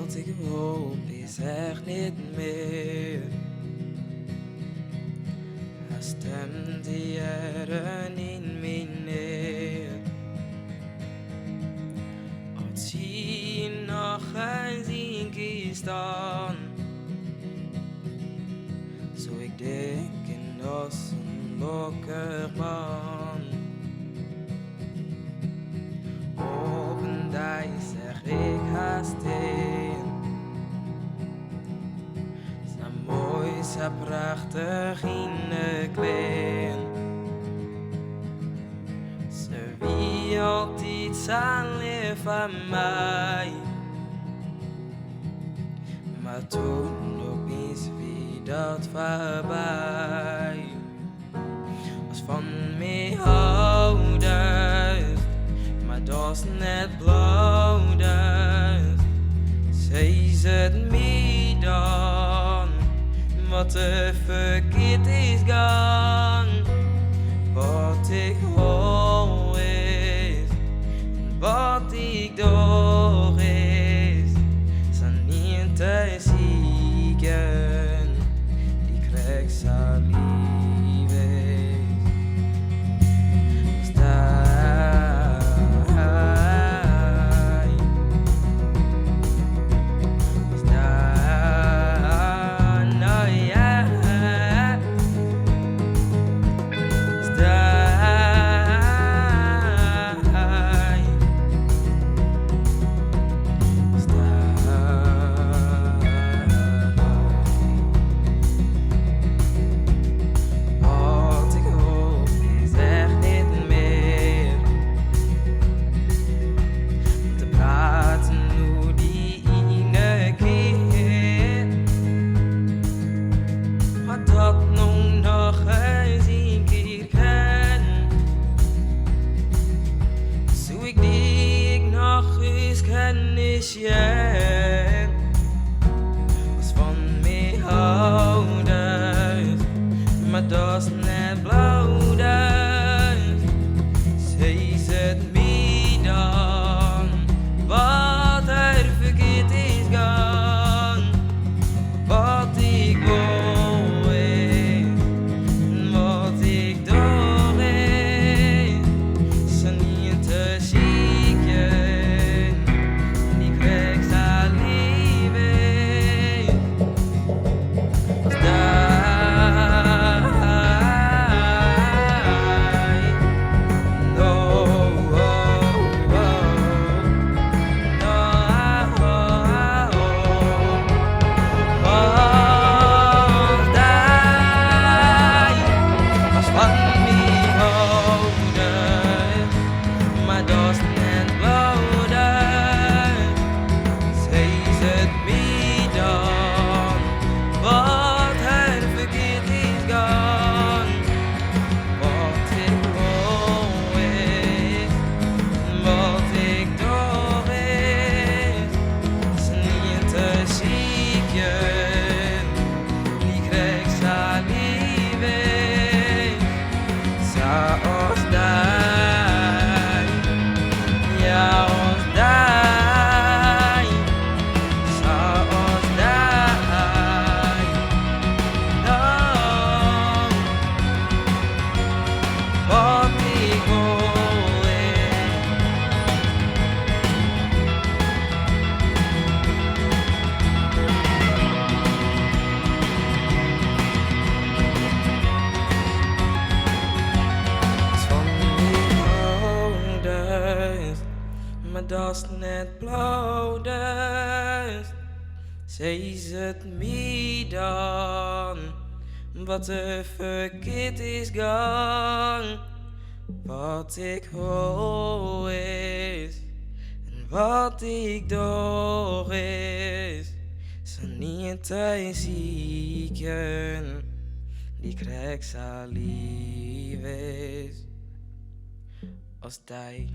Wat ik hoop is echt niet meer. Hij stemt die jaren in mij neer. Als je nog eens een keer staan, zou ik denken dat is een lokker man. Op een dag zeg ik haast in. Zijn mooi, zijn prachtig in de klein. Ze wie altijd zijn lief van mij. Maar toen opeens wie dat voorbij. Als van mij houden, maar dat is net blauwd. Zij zet mij dan, wat er verkeerd is gaan. Wat ik hoor is, wat ik door is, zijn niet te zieken, die krijg ze je was van mij houden, maar dat is net blauw. Zij zet mij dan, wat er verkeerd is gaan. Wat ik wil is, wat ik door is, zijn niet te zieken. Maar dat is net blauw. Zij zet mij dan, wat er verkeerd is gaan. Wat ik hoor is, en wat ik door is, zijn niet te zieken, die krijg ze lief is als jij.